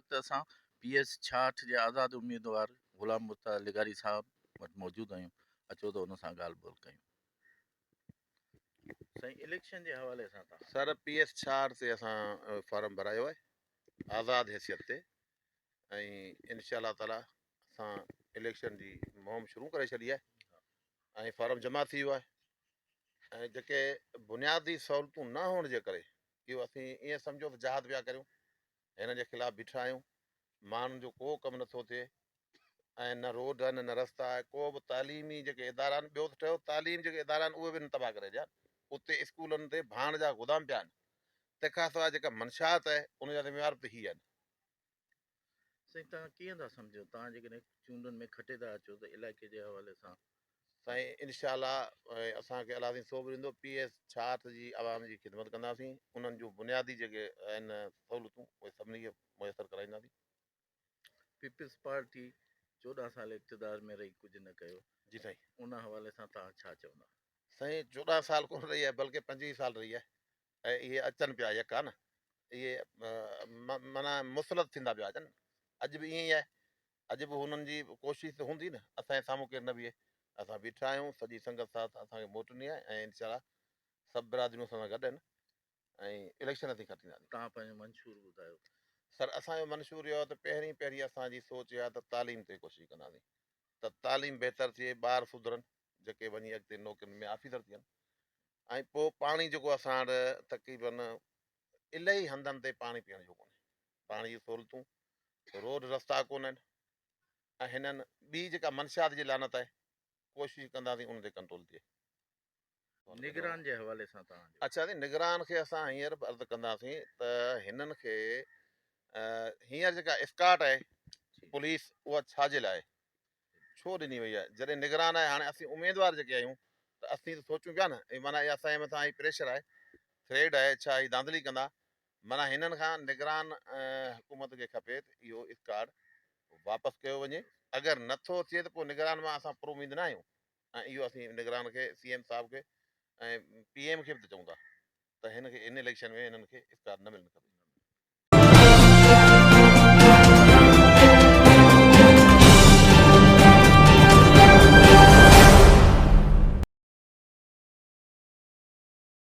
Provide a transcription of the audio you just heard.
वक़्तु असां PS 66 जे आज़ाद उम्मीदवार ग़ुलाम मुर्तज़ा लिगारी साहब वटि मौजूदु आहियूं। अचो त हुन सां ॻाल्हि ॿोल कयूं। साईं, इलेक्शन जे हवाले सां तव्हां। सर PS 66 ते असां फॉर्म भरायो आहे आज़ाद हैसियत ते, ऐं इंशाअल्लाह ताला असां इलेक्शन जी मुहिम शुरू करे छॾी आहे ऐं फॉर्म जमा थी वियो आहे। ऐं जेके बुनियादी सहूलियतूं न हुअण जे करे इहो असीं ईअं सम्झो त जहाद पिया करियूं, हिन जे ख़िलाफ़ु बीठा आहियूं। माण्हुनि जो को कमु नथो थिए ऐं न रोड आहिनि न रस्ता आहे, को बि तालीमी जेके इदारा आहिनि, ॿियो त चयो तालीम जेके इदारा आहिनि उहे बि न तबाह करे ॾिया। उते स्कूलनि ते भाण जा गोदाम पिया आहिनि, तंहिंखां सवाइ जेका मंशात आहे उनजा ज़िम्मेवार त ही आहिनि। साईं, तव्हां कीअं था सम्झो, तव्हां जेकॾहिं चूंडुनि में खटे था अचो त इलाइक़े जे हवाले सां? साईं इंशाअल्लाह असांखे अलादीन सोभ ॾींदो, PS 66 जी आवाम जी ख़िदमत कंदासीं। उन्हनि जूं बुनियादी जेके आहिनि सहूलियतूं उहे सभिनी खे मुयसरु कराईंदासीं। पीपल्स पार्टी 14 साल इक़्तिदार में रही कुझु न कयो, जी साईं। उन हवाले सां तव्हां छा चवंदा? साईं 14 साल कोन रही आहे, बल्कि 25 साल रही आहे। ऐं इहे अचनि पिया यका न, इहे माना मुसलत थींदा पिया अचनि। अॼु बि ईअं ई आहे, अॼु बि हुननि जी कोशिशि त हूंदी न, असांजे साम्हूं केरु न बीहे। असां बीठा आहियूं, सॼी संगत साथ असांखे मोटनी आहे ऐं इंशाअल्लाह सभु बिरादरियूं असां सां गॾु आहिनि ऐं इलेक्शन थी खटींदासीं। तव्हां पंहिंजो मंशूर ॿुधायो। सर असांजो मंशूर इहो आहे त पहिरीं असांजी सोच इहा त तालीम ते कोशिशि कंदासीं, त तालीम बहितर थिए, ॿार सुधरनि, जेके वञी अॻिते नौकरियुनि में ऑफिसर थियनि। ऐं पोइ पाणी जेको असां वटि तक़रीबन इलाही हंधनि ते पाणी पीअण जो कोन्हे, पाणी जी सहूलियतूं, रोड रस्ता कोन आहिनि। ऐं हिननि ॿी जेका मंशात जी लानत आहे, कोशिशि कंदासीं उन ते कंट्रोल थिए। निगरान जे हवाले सां तव्हां? अच्छा, निगरान खे असां हींअर अर्ज़ु कंदासीं त हिननि खे हींअर जेका स्काट आहे पुलिस, उहा छाजे लाइ छो ॾिनी वई आहे? जॾहिं निगरान आहे, हाणे असीं उमेदवार जेके आहियूं त असीं त सोचूं पिया न, माना इहा असांजे मथां ही प्रेशर आहे, थ्रेड आहे, छा ही धांधली कंदा। माना हिननि खां निगरान हुकूमत खे खपे त इहो स्काट वापसि कयो वञे। अगरि नथो थिए त पोइ निगरान मां असां पूरो उमीद न आहियूं। ऐं इहो असीं निगरान खे, CM साहिब खे ऐं PM खे बि त चऊं था त हिन इलेक्शन में हिननि खे स्काट न मिलणु खपे।